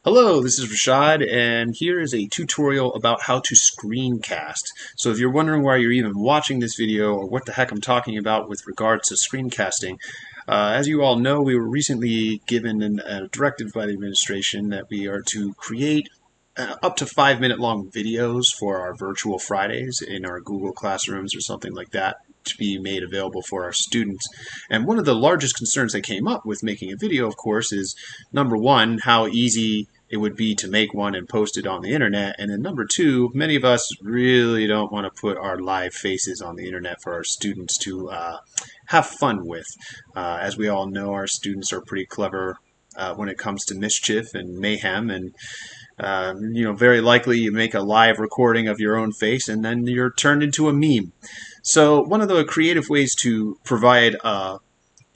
Hello, this is Rashad, and here is a tutorial about how to screencast. So if you're wondering why you're even watching this video or what the heck I'm talking about with regards to screencasting, as you all know, we were recently given a directive by the administration that we are to create up to 5-minute long videos for our virtual Fridays in our Google Classrooms or something like that to be made available for our students. And one of the largest concerns that came up with making a video, of course, is number one, how easy it would be to make one and post it on the internet. And then number two, many of us really don't want to put our live faces on the internet for our students to have fun with. As we all know, our students are pretty clever when it comes to mischief and mayhem, and very likely you make a live recording of your own face and then you're turned into a meme. So one of the creative ways to provide a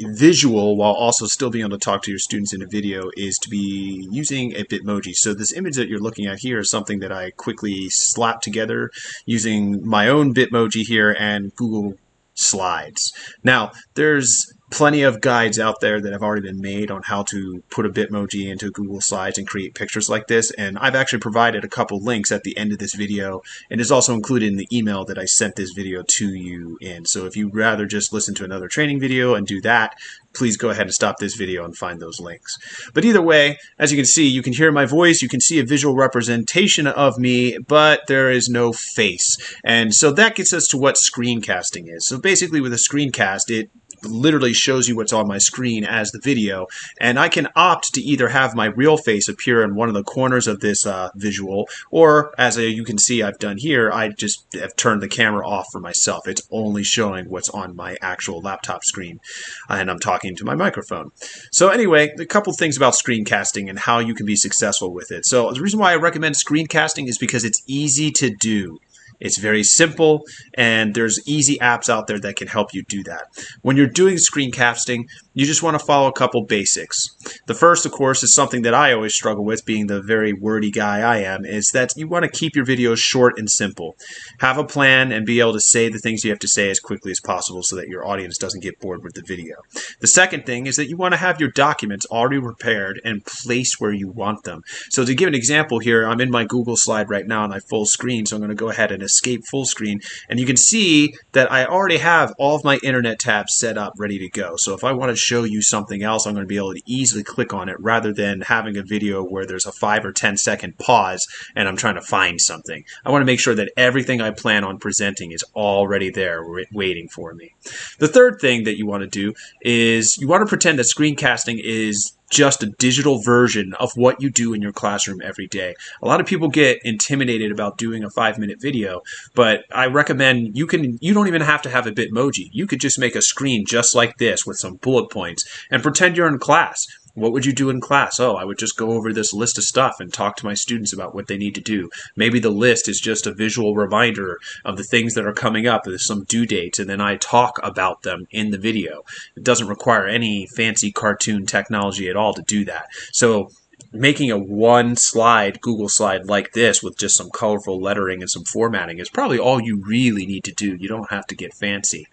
visual while also still being able to talk to your students in a video is to be using a Bitmoji. So this image that you're looking at here is something that I quickly slapped together using my own Bitmoji here and Google Slides. Now, there's plenty of guides out there that have already been made on how to put a Bitmoji into Google Slides and create pictures like this, and I've actually provided a couple links at the end of this video, and it's also included in the email that I sent this video to you in. So if you'd rather just listen to another training video and do that, please go ahead and stop this video and find those links. But either way, as you can see, you can hear my voice, you can see a visual representation of me, but there is no face. And so that gets us to what screencasting is. So basically with a screencast, it literally shows you what's on my screen as the video, and I can opt to either have my real face appear in one of the corners of this visual, or as you can see I've done here, I just have turned the camera off for myself. It's only showing what's on my actual laptop screen, and I'm talking to my microphone. So anyway, a couple things about screencasting and how you can be successful with it. So the reason why I recommend screencasting is because it's easy to do. It's very simple, and there's easy apps out there that can help you do that. When you're doing screencasting, you just want to follow a couple basics. The first, of course, is something that I always struggle with, being the very wordy guy I am, is that you want to keep your videos short and simple. Have a plan and be able to say the things you have to say as quickly as possible so that your audience doesn't get bored with the video. The second thing is that you want to have your documents already prepared and placed where you want them. So to give an example here, I'm in my Google slide right now and I full screen, so I'm going to go ahead and escape full screen, and you can see that I already have all of my internet tabs set up ready to go. So if I want to show you something else, I'm going to be able to easily click on it rather than having a video where there's a 5 or 10 second pause and I'm trying to find something. I want to make sure that everything I plan on presenting is already there waiting for me. The third thing that you want to do is you want to pretend that screencasting is just a digital version of what you do in your classroom every day. A lot of people get intimidated about doing a 5-minute video, but I recommend you don't even have to have a Bitmoji. You could just make a screen just like this with some bullet points and pretend you're in class. What would you do in class? Oh, I would just go over this list of stuff and talk to my students about what they need to do. Maybe the list is just a visual reminder of the things that are coming up. There's some due dates, and then I talk about them in the video. It doesn't require any fancy cartoon technology at all to do that. So making a one slide Google slide like this with just some colorful lettering and some formatting is probably all you really need to do. You don't have to get fancy.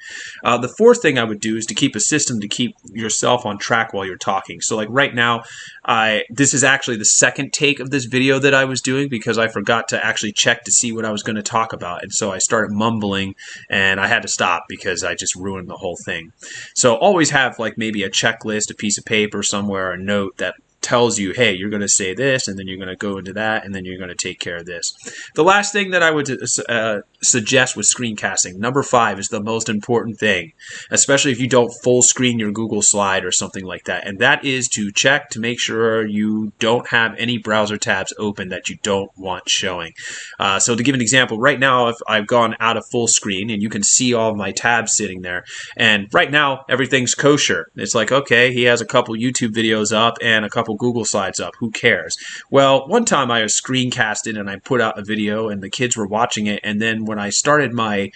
The fourth thing I would do is to keep a system to keep yourself on track while you're talking. So like right now, this is actually the second take of this video that I was doing because I forgot to actually check to see what I was going to talk about. And so I started mumbling and I had to stop because I just ruined the whole thing. So always have like maybe a checklist, a piece of paper somewhere, a note that tells you, hey, you're going to say this, and then you're going to go into that, and then you're going to take care of this. The last thing that I would suggest with screencasting, number 5, is the most important thing, especially if you don't full screen your Google slide or something like that, and that is to check to make sure you don't have any browser tabs open that you don't want showing. So to give an example, right now if I've gone out of full screen, and you can see all of my tabs sitting there, and right now everything's kosher. It's like, okay, he has a couple YouTube videos up and a couple Google slides up. Who cares? Well, one time I was screencasted and I put out a video and the kids were watching it, and then when I started my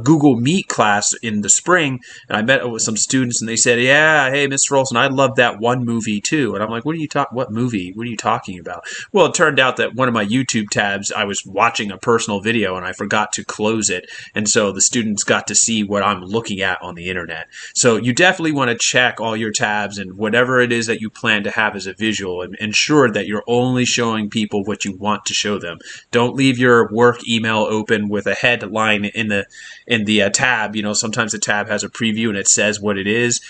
Google Meet class in the spring, and I met with some students, and they said, "Yeah, hey, Mr. Olson, I love that one movie too." And I'm like, What movie? What are you talking about?" Well, it turned out that one of my YouTube tabs, I was watching a personal video, and I forgot to close it, and so the students got to see what I'm looking at on the internet. So you definitely want to check all your tabs and whatever it is that you plan to have as a visual, and ensure that you're only showing people what you want to show them. Don't leave your work email open with a headline in the tab. Sometimes the tab has a preview and it says what it is.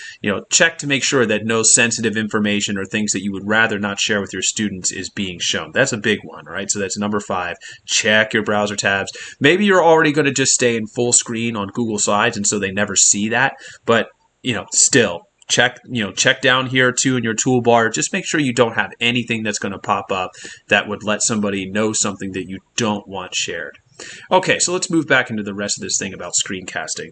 Check to make sure that no sensitive information or things that you would rather not share with your students is being shown. That's a big one, right? So that's number 5. Check your browser tabs. Maybe you're already going to just stay in full screen on Google Slides, and so they never see that. But still check down here too in your toolbar. Just make sure you don't have anything that's going to pop up that would let somebody know something that you don't want shared. Okay, so let's move back into the rest of this thing about screencasting.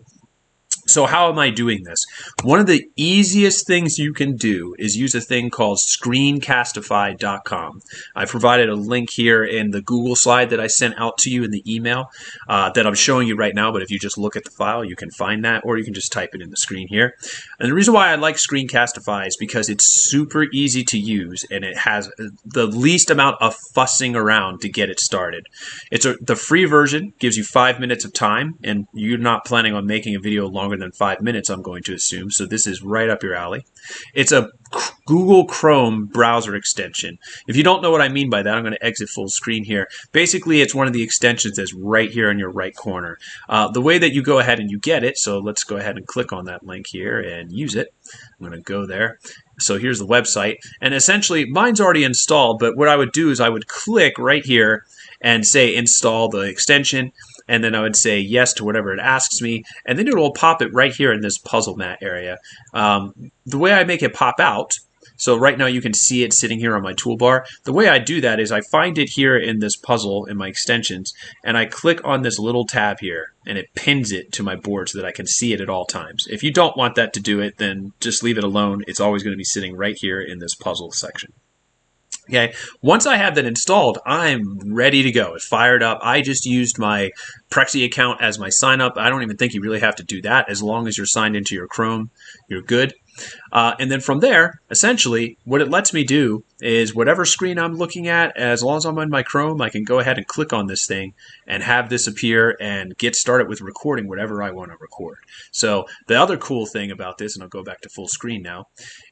So how am I doing this? One of the easiest things you can do is use a thing called Screencastify.com. I provided a link here in the Google slide that I sent out to you in the email that I'm showing you right now, but if you just look at the file, you can find that, or you can just type it in the screen here. And the reason why I like Screencastify is because it's super easy to use, and it has the least amount of fussing around to get it started. The free version gives you 5 minutes of time, and you're not planning on making a video longer than 5 minutes, I'm going to assume. So this is right up your alley. It's a Google Chrome browser extension. If you don't know what I mean by that, I'm going to exit full screen here. Basically, it's one of the extensions that's right here in your right corner. The way that you go ahead and you get it, so let's go ahead and click on that link here and use it. I'm going to go there. So here's the website, and essentially mine's already installed, but what I would do is I would click right here and say install the extension, and then I would say yes to whatever it asks me, and then it will pop it right here in this puzzle mat area. The way I make it pop out, so right now you can see it sitting here on my toolbar. The way I do that is I find it here in this puzzle in my extensions, and I click on this little tab here, and it pins it to my board so that I can see it at all times. If you don't want that to do it, then just leave it alone. It's always going to be sitting right here in this puzzle section. Okay, once I have that installed, I'm ready to go. It's fired up. I just used my Prexie account as my sign up. I don't even think you really have to do that. As long as you're signed into your Chrome, you're good. And then from there, essentially, what it lets me do is whatever screen I'm looking at, as long as I'm on my Chrome, I can go ahead and click on this thing and have this appear and get started with recording whatever I want to record. So the other cool thing about this, and I'll go back to full screen now,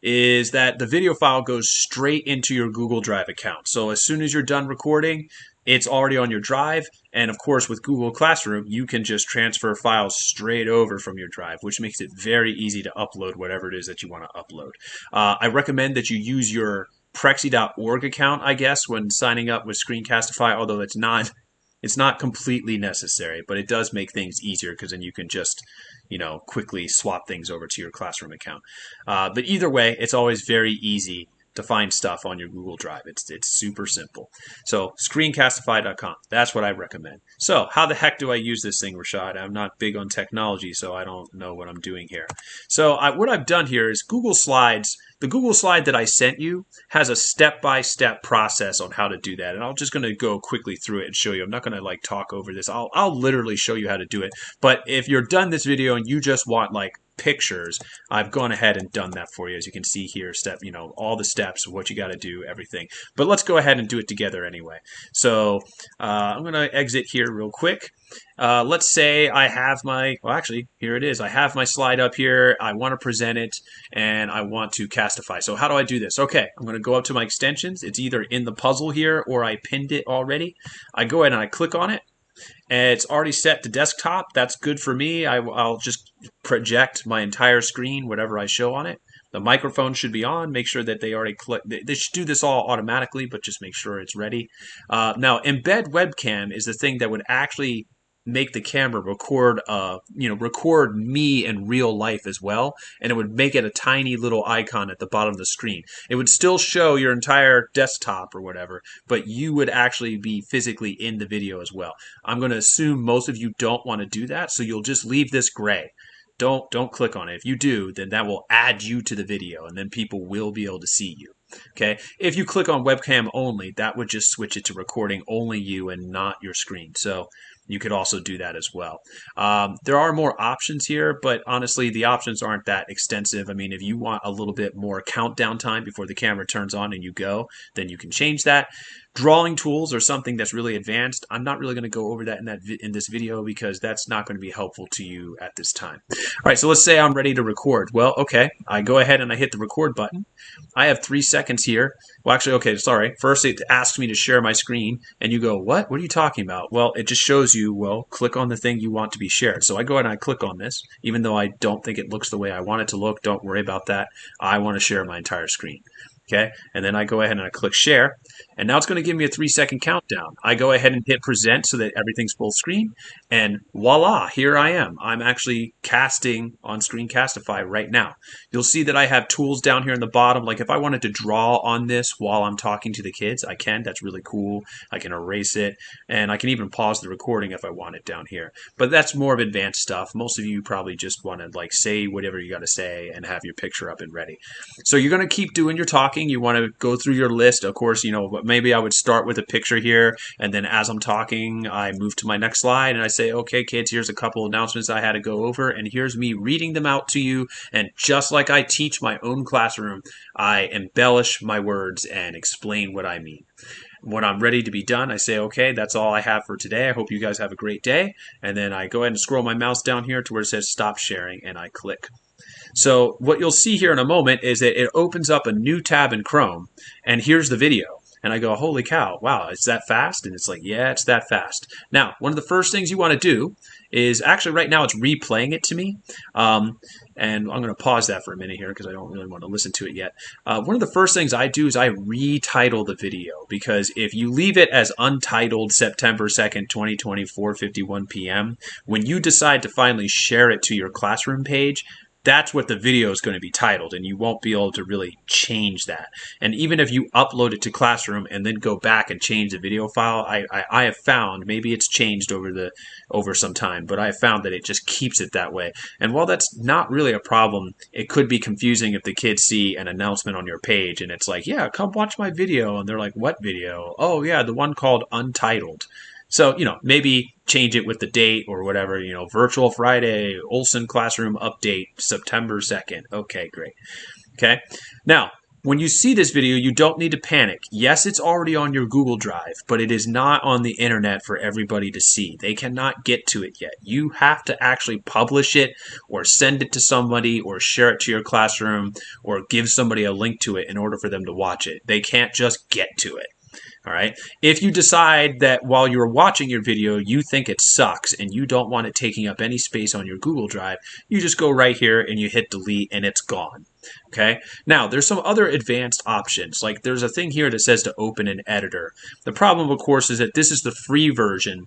is that the video file goes straight into your Google Drive account. So as soon as you're done recording, it's already on your drive, and of course with Google Classroom you can just transfer files straight over from your drive, which makes it very easy to upload whatever it is that you want to upload. I recommend that you use your Prexie.org account, I guess, when signing up with Screencastify, although it's not completely necessary, but it does make things easier because then you can just quickly swap things over to your Classroom account. But either way, it's always very easy to find stuff on your Google Drive. It's super simple. So Screencastify.com, that's what I recommend. So how the heck do I use this thing, Rashad? I'm not big on technology, so I don't know what I'm doing here. So what I've done here is Google Slides. The Google slide that I sent you has a step-by-step process on how to do that, and I'm just going to go quickly through it and show you. I'm not going to talk over this. I'll literally show you how to do it. But if you're done this video and you just want pictures, I've gone ahead and done that for you. As you can see here, all the steps of what you got to do, everything. But let's go ahead and do it together anyway. So I'm going to exit here real quick. Let's say I have actually, here it is. I have my slide up here. I want to present it, and I want to castify. So how do I do this? Okay, I'm going to go up to my extensions. It's either in the puzzle here or I pinned it already. I go ahead and I click on it. And it's already set to desktop. That's good for me. I'll just project my entire screen, whatever I show on it. The microphone should be on. Make sure that they already click. They should do this all automatically, but just make sure it's ready. Now, embed webcam is the thing that would actually make the camera record record me in real life as well, and it would make it a tiny little icon at the bottom of the screen. It would still show your entire desktop or whatever, but you would actually be physically in the video as well. I'm going to assume most of you don't want to do that, so you'll just leave this gray. Don't click on it. If you do, then that will add you to the video, and then people will be able to see you. Okay, if you click on webcam only, that would just switch it to recording only you and not your screen. So you could also do that as well. There are more options here, but honestly, the options aren't that extensive. I mean, if you want a little bit more countdown time before the camera turns on and you go, then you can change that. Drawing tools are something that's really advanced. I'm not really going to go over that in this video because that's not going to be helpful to you at this time. All right, so let's say I'm ready to record. Well, okay, I go ahead and I hit the record button. I have 3 seconds here. Well, actually, okay, sorry. First, it asks me to share my screen, and you go, what? What are you talking about? Well, it just shows you, well, click on the thing you want to be shared. So I go ahead and I click on this. Even though I don't think it looks the way I want it to look, don't worry about that. I want to share my entire screen. Okay, and then I go ahead and I click share, and now it's going to give me a 3-second countdown. I go ahead and hit present so that everything's full screen, and voila, here I am. I'm actually casting on Screencastify right now. You'll see that I have tools down here in the bottom. Like if I wanted to draw on this while I'm talking to the kids, I can. That's really cool. I can erase it, and I can even pause the recording if I want it down here. But that's more of advanced stuff. Most of you probably just want to like say whatever you got to say and have your picture up and ready. So you're going to keep doing your talking. You want to go through your list. Of course, you know, but maybe I would start with a picture here, and then as I'm talking, I move to my next slide, and I say, okay, kids, here's a couple announcements I had to go over, and here's me reading them out to you. And just like I teach my own classroom, I embellish my words and explain what I mean. When I'm ready to be done, I say, okay, that's all I have for today. I hope you guys have a great day. And then I go ahead and scroll my mouse down here to where it says stop sharing, and I click. So what you'll see here in a moment is that it opens up a new tab in Chrome, and here's the video. And I go, holy cow, wow, it's that fast? And it's like, yeah, it's that fast. Now, one of the first things you want to do is, actually right now it's replaying it to me. And I'm going to pause that for a minute here because I don't really want to listen to it yet. One of the first things I do is I retitle the video, because if you leave it as untitled September 2nd, 2020, 4:51 p.m., when you decide to finally share it to your classroom page, that's what the video is going to be titled, and you won't be able to really change that. And even if you upload it to Classroom and then go back and change the video file, I have found, maybe it's changed over some time, but I have found that it just keeps it that way. And while that's not really a problem, it could be confusing if the kids see an announcement on your page and it's like, yeah, come watch my video, and they're like, what video? Oh yeah, the one called Untitled. So, you know, maybe change it with the date or whatever, you know, Virtual Friday, Olson Classroom Update, September 2nd. Okay, great. Okay. Now, when you see this video, you don't need to panic. Yes, it's already on your Google Drive, but it is not on the internet for everybody to see. They cannot get to it yet. You have to actually publish it or send it to somebody or share it to your classroom or give somebody a link to it in order for them to watch it. They can't just get to it. All right. If you decide that while you're watching your video, you think it sucks and you don't want it taking up any space on your Google Drive, you just go right here and you hit delete and it's gone. Okay. Now, there's some other advanced options. Like there's a thing here that says to open an editor. The problem, of course, is that this is the free version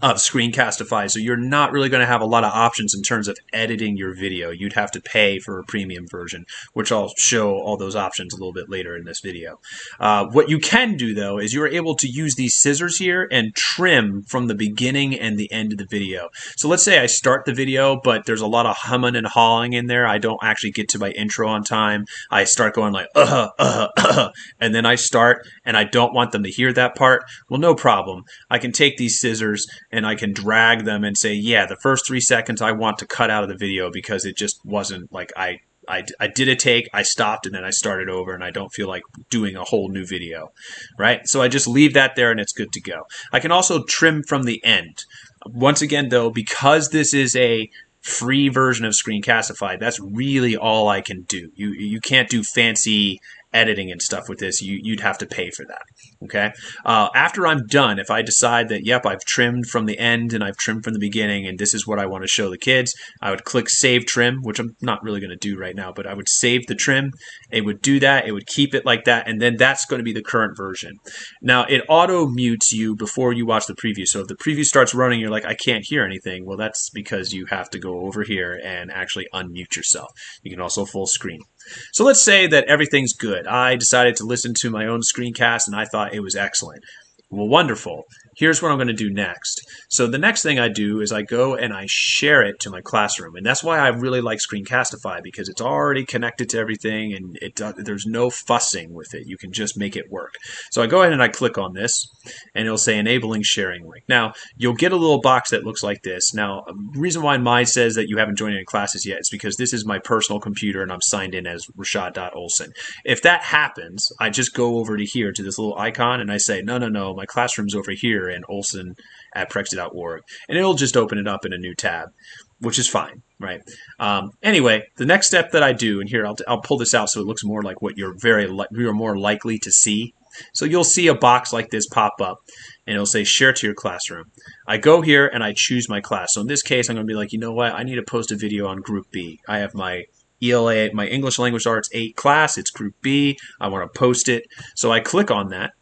of Screencastify, so you're not really going to have a lot of options in terms of editing your video. You'd have to pay for a premium version, which I'll show all those options a little bit later in this video. What you can do, though, is you're able to use these scissors here and trim from the beginning and the end of the video. So let's say I start the video, but there's a lot of humming and hawing in there. I don't actually get to my intro on time. I start going like, and then I start, and I don't want them to hear that part. Well, no problem. I can take these scissors and I can drag them and say, yeah, the first 3 seconds I want to cut out of the video because it just wasn't like I did a take, I stopped, and then I started over, and I don't feel like doing a whole new video, right? So I just leave that there, and it's good to go. I can also trim from the end. Once again, though, because this is a free version of Screencastify, that's really all I can do. You can't do fancy editing and stuff with this. You'd have to pay for that. Okay. After I'm done, if I decide that, yep, I've trimmed from the end and I've trimmed from the beginning and this is what I want to show the kids, I would click Save Trim, which I'm not really going to do right now, but I would save the trim. It would do that. It would keep it like that. And then that's going to be the current version. Now, it auto mutes you before you watch the preview. So if the preview starts running, you're like, I can't hear anything. Well, that's because you have to go over here and actually unmute yourself. You can also full screen. So let's say that everything's good. I decided to listen to my own screencast and I thought it was excellent. Well, wonderful. here's what I'm going to do next. So the next thing I do is I go and I share it to my classroom. And that's why I really like Screencastify, because it's already connected to everything and there's no fussing with it. You can just make it work. So I go ahead and I click on this and it'll say enabling sharing link. Now you'll get a little box that looks like this. Now the reason why mine says that you haven't joined any classes yet is because this is my personal computer and I'm signed in as Rashad.Olson. If that happens, I just go over to here to this little icon and I say, no, my classroom's over here in Olson at Prexie.org. And it'll just open it up in a new tab, which is fine, right? Anyway, the next step that I do, and here I'll pull this out so it looks more like what you're more likely to see. So you'll see a box like this pop up and it'll say share to your classroom. I go here and I choose my class. So in this case, I'm going to be like, you know what? I need to post a video on Group B. I have my ELA, my English Language Arts 8 class. It's Group B. I want to post it. So I click on that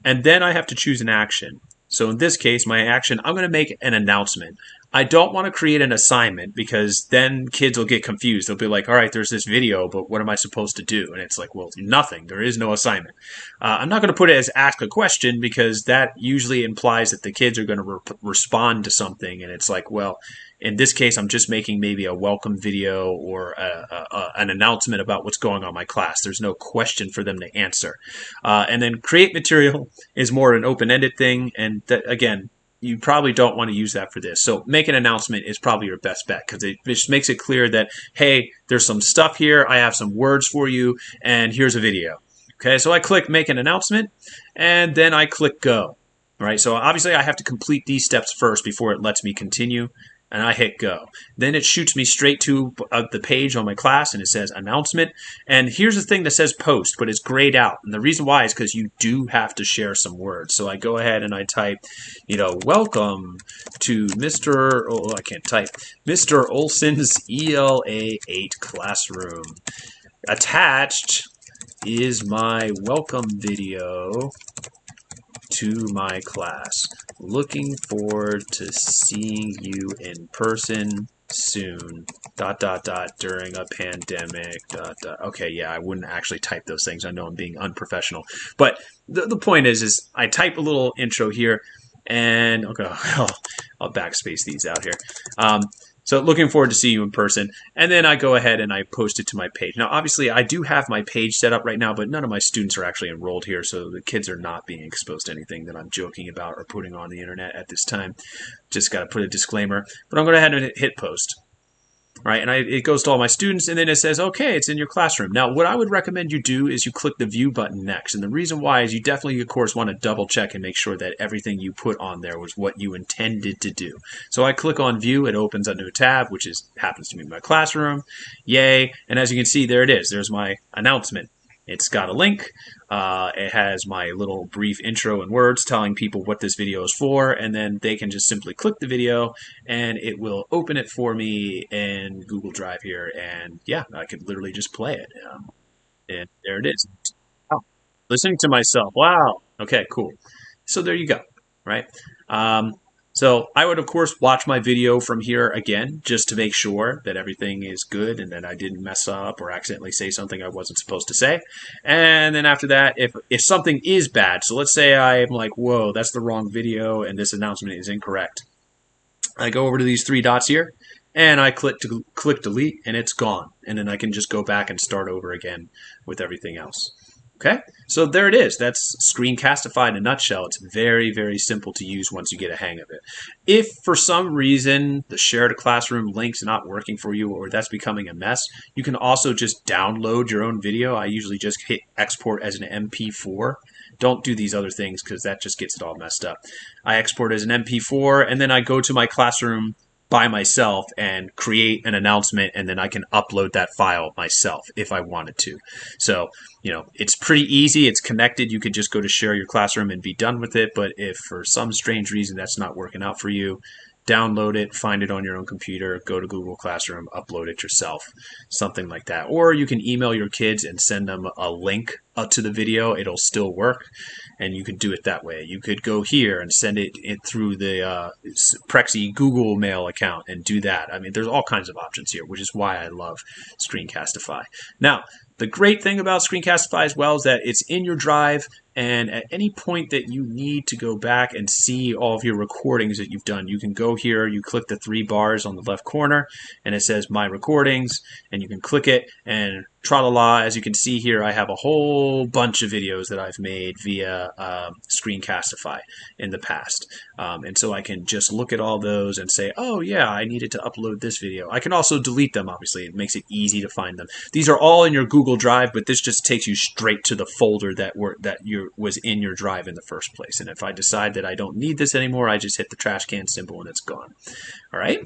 and then I have to choose an action. So in this case, my action, I'm going to make an announcement. I don't want to create an assignment because then kids will get confused. They'll be like, all right, there's this video, but what am I supposed to do? And it's like, well, nothing. There is no assignment. I'm not going to put it as ask a question because that usually implies that the kids are going to respond to something. And it's like, well, in this case, I'm just making maybe a welcome video or an announcement about what's going on in my class. There's no question for them to answer. And then create material is more an open-ended thing. And that, again, you probably don't want to use that for this. So make an announcement is probably your best bet because it just makes it clear that, hey, there's some stuff here. I have some words for you, and here's a video. Okay, so I click make an announcement, and then I click go. All right, so obviously I have to complete these steps first before it lets me continue. And I hit go. Then it shoots me straight to the page on my class, and it says announcement. And here's the thing that says post, but it's grayed out. And the reason why is because you do have to share some words. So I go ahead and I type, welcome to Mr. Olson's ELA 8 classroom. Attached is my welcome video to my class. Looking forward to seeing you in person soon. ... during a pandemic. ... Okay, yeah, I wouldn't actually type those things. I know I'm being unprofessional. But the point is I type a little intro here, and okay, I'll backspace these out here. So looking forward to seeing you in person. And then I go ahead and I post it to my page. Now, obviously, I do have my page set up right now, but none of my students are actually enrolled here, so the kids are not being exposed to anything that I'm joking about or putting on the internet at this time. Just got to put a disclaimer. But I'm going to head and hit post. Right, and it goes to all my students, and then it says, okay, it's in your classroom. Now, what I would recommend you do is you click the view button next. And the reason why is you definitely, of course, want to double check and make sure that everything you put on there was what you intended to do. So I click on view, it opens a new tab, which happens to be my classroom. Yay. And as you can see, there it is. There's my announcement. It's got a link. It has my little brief intro and words telling people what this video is for, and then they can just simply click the video and it will open it for me in Google Drive here, and yeah, I could literally just play it. And there it is. Oh, listening to myself. Wow. Okay, cool. So there you go, right? So I would, of course, watch my video from here again just to make sure that everything is good and that I didn't mess up or accidentally say something I wasn't supposed to say. And then after that, if something is bad, so let's say I'm like, whoa, that's the wrong video and this announcement is incorrect. I go over to these three dots here and I click delete and it's gone. And then I can just go back and start over again with everything else. Okay, so there it is. That's Screencastify in a nutshell. It's very, very simple to use once you get a hang of it. If for some reason the share to classroom link's not working for you or that's becoming a mess, you can also just download your own video. I usually just hit export as an MP4. Don't do these other things because that just gets it all messed up. I export as an MP4 and then I go to my classroom by myself and create an announcement, and then I can upload that file myself if I wanted to. So, it's pretty easy. It's connected. You could just go to share your classroom and be done with it. But if for some strange reason that's not working out for you, download it, find it on your own computer, go to Google Classroom, upload it yourself, something like that. Or you can email your kids and send them a link to the video. It'll still work, and you can do it that way. You could go here and send it through the Prexie Google Mail account and do that. I mean, there's all kinds of options here, which is why I love Screencastify. Now, the great thing about Screencastify as well is that it's in your drive. And at any point that you need to go back and see all of your recordings that you've done, you can go here, you click the 3 bars on the left corner, and it says My Recordings, and you can click it, and tra-la-la, as you can see here, I have a whole bunch of videos that I've made via Screencastify in the past. And so I can just look at all those and say, oh yeah, I needed to upload this video. I can also delete them, obviously. It makes it easy to find them. These are all in your Google Drive, but this just takes you straight to the folder that was in your drive in the first place. And if I decide that I don't need this anymore, I just hit the trash can symbol and it's gone. All right?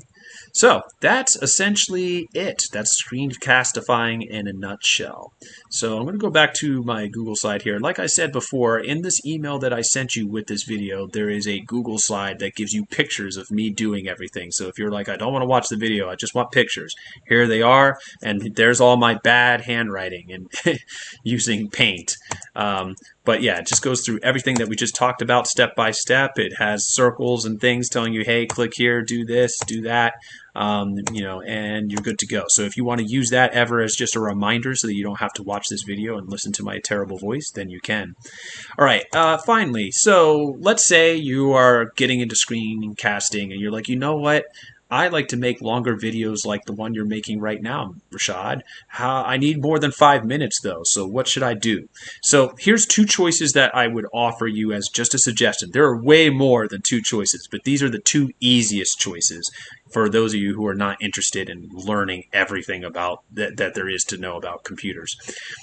So that's essentially it. That's screencastifying in a nutshell. So I'm going to go back to my Google slide here. Like I said before, in this email that I sent you with this video, there is a Google slide that gives you pictures of me doing everything. So if you're like, I don't want to watch the video, I just want pictures, here they are, and there's all my bad handwriting and using paint. But yeah, it just goes through everything that we just talked about step by step. It has circles and things telling you, hey, click here, do this, do that, you know, and you're good to go. So if you want to use that ever as just a reminder so that you don't have to watch this video and listen to my terrible voice, then you can. All right, finally, so let's say you are getting into screencasting and you're like, you know what? I like to make longer videos like the one you're making right now, Rashad. I need more than 5 minutes though, so what should I do? So here's 2 choices that I would offer you as just a suggestion. There are way more than 2 choices, but these are the 2 easiest choices for those of you who are not interested in learning everything about that there is to know about computers.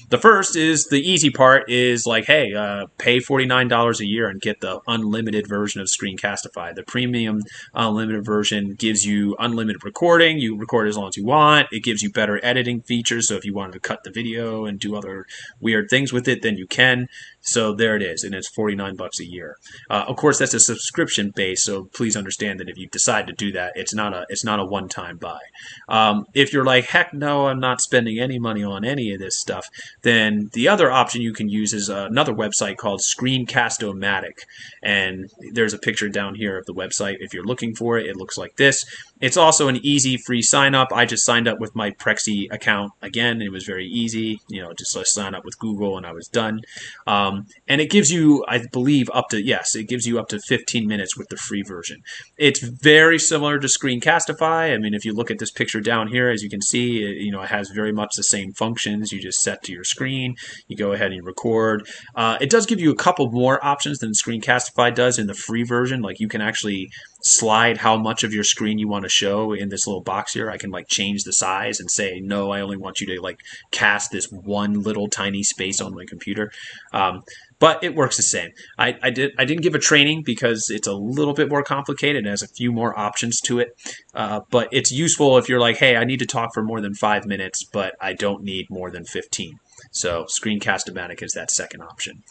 The first is the easy part is like, hey, pay $49 a year and get the unlimited version of Screencastify. The premium unlimited version gives you unlimited recording. You record as long as you want. It gives you better editing features. So if you wanted to cut the video and do other weird things with it, then you can. So there it is, and it's $49 a year. Of course, that's a subscription base, so please understand that if you decide to do that, it's not a one-time buy. If you're like, heck no, I'm not spending any money on any of this stuff, then the other option you can use is another website called Screencast-O-Matic, and there's a picture down here of the website. If you're looking for it, it looks like this. It's also an easy free sign-up. I just signed up with my Prexie account again. It was very easy, you know, just sign up with Google and I was done. And it gives you, I believe, it gives you up to 15 minutes with the free version. It's very similar to Screencastify. I mean, if you look at this picture down here, as you can see, it has very much the same functions. You just set to your screen, you go ahead and you record. It does give you a couple more options than Screencastify does in the free version. Like you can actually slide how much of your screen you want to show in this little box here. I can like change the size and say, no, I only want you to like cast this one little tiny space on my computer. But it works the same. I didn't give a training because it's a little bit more complicated and has a few more options to it. But it's useful if you're like, hey, I need to talk for more than 5 minutes, but I don't need more than 15. So Screencast-O-Matic is that second option.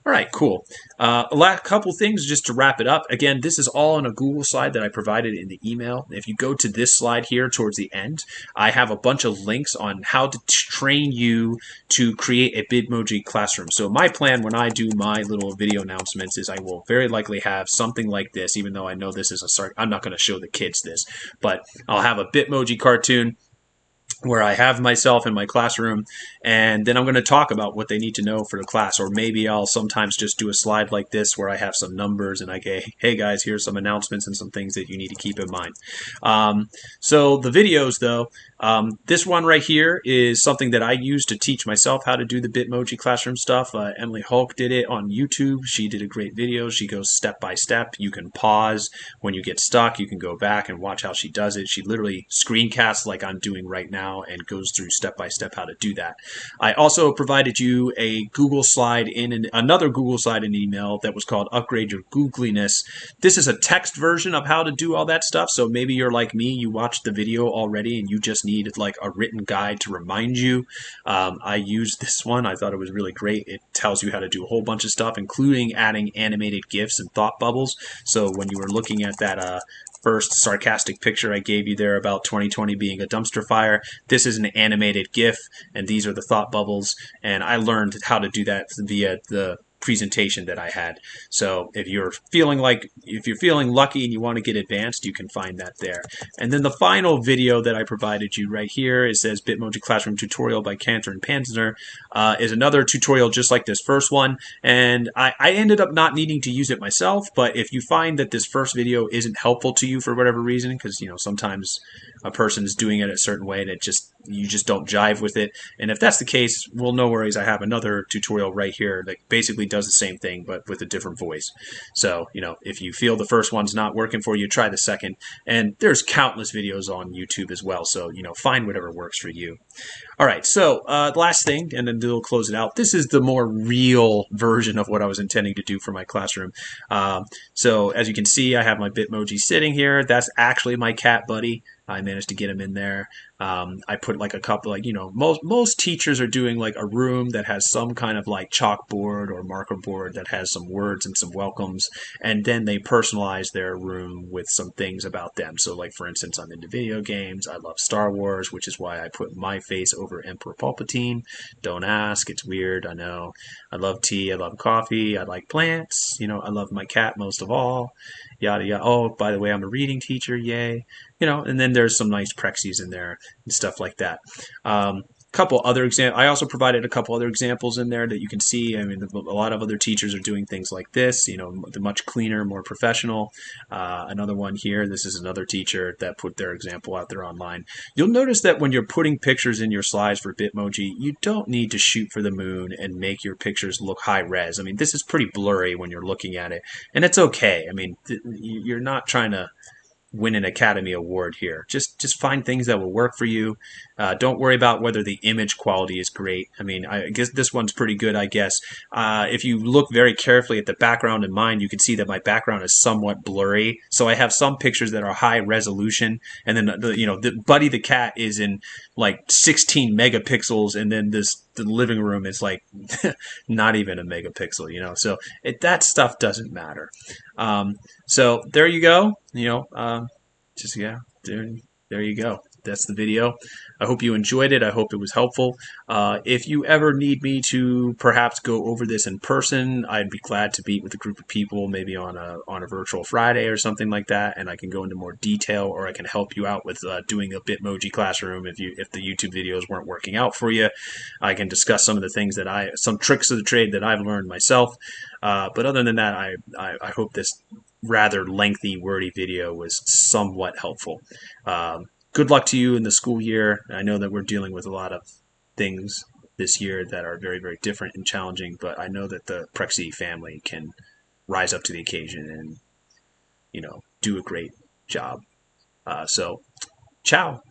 All right, cool. A couple things just to wrap it up. Again, this is all on a Google slide that I provided in the email. If you go to this slide here towards the end, I have a bunch of links on how to train you to create a Bitmoji classroom. So my plan when I do my little video announcements is I will very likely have something like this, even though I know this is I'm not going to show the kids this, but I'll have a Bitmoji cartoon where I have myself in my classroom, and then I'm going to talk about what they need to know for the class. Or maybe I'll sometimes just do a slide like this where I have some numbers and I go, hey guys, here's some announcements and some things that you need to keep in mind. So the videos though, this one right here is something that I use to teach myself how to do the Bitmoji Classroom stuff. Emily Hulk did it on YouTube. She did a great video. She goes step by step. You can pause when you get stuck. You can go back and watch how she does it. She literally screencasts like I'm doing right now and goes through step by step how to do that. I also provided you a Google slide another Google slide in email that was called Upgrade Your Googliness. This is a text version of how to do all that stuff. So maybe you're like me, you watched the video already and you just need like a written guide to remind you. I used this one. I thought it was really great. It tells you how to do a whole bunch of stuff, including adding animated GIFs and thought bubbles. So when you were looking at that first sarcastic picture I gave you there about 2020 being a dumpster fire, this is an animated GIF, and these are the thought bubbles, and I learned how to do that via the presentation that I had. So if you're feeling lucky and you want to get advanced, you can find that there. And then the final video that I provided you right here, it says Bitmoji Classroom tutorial by Cantor and Panzner, is another tutorial just like this first one. And I ended up not needing to use it myself, but if you find that this first video isn't helpful to you for whatever reason, because sometimes a person is doing it a certain way that you just don't jive with it, and if that's the case, well, no worries. I have another tutorial right here that basically does the same thing but with a different voice. So if you feel the first one's not working for you, try the second. And there's countless videos on YouTube as well, so find whatever works for you. All right, so last thing, and then we'll close it out. This is the more real version of what I was intending to do for my classroom. So as you can see, I have my Bitmoji sitting here. That's actually my cat buddy. I managed to get him in there. I put like a couple, most teachers are doing like a room that has some kind of like chalkboard or marker board that has some words and some welcomes, and then they personalize their room with some things about them. So like, for instance, I'm into video games. I love Star Wars, which is why I put my face over Emperor Palpatine. Don't ask. It's weird. I know. I love tea. I love coffee. I like plants. I love my cat most of all. Yada yada. Oh, by the way, I'm a reading teacher. Yay. And then there's some nice Prexies in there and stuff like that. Couple other examples. I also provided a couple other examples in there that you can see. I mean, a lot of other teachers are doing things like this. They're much cleaner, more professional. Another one here. This is another teacher that put their example out there online. You'll notice that when you're putting pictures in your slides for Bitmoji, you don't need to shoot for the moon and make your pictures look high res. I mean, this is pretty blurry when you're looking at it, and it's okay. I mean, you're not trying to win an Academy Award here. Just find things that will work for you. Don't worry about whether the image quality is great. I mean, I guess this one's pretty good, I guess. If you look very carefully at the background in mine, you can see that my background is somewhat blurry. So I have some pictures that are high resolution, and then the Buddy the cat is in like 16 megapixels, and then the living room is like not even a megapixel. So that stuff doesn't matter. So there you go. There you go. That's the video. I hope you enjoyed it. I hope it was helpful. If you ever need me to perhaps go over this in person, I'd be glad to meet with a group of people, maybe on a virtual Friday or something like that, and I can go into more detail, or I can help you out with doing a Bitmoji classroom if the YouTube videos weren't working out for you. I can discuss some of the things some tricks of the trade that I've learned myself. But other than that, I hope this rather lengthy, wordy video was somewhat helpful. Good luck to you in the school year. I know that we're dealing with a lot of things this year that are very, very different and challenging, but I know that the Prexie family can rise up to the occasion and, do a great job. So, ciao.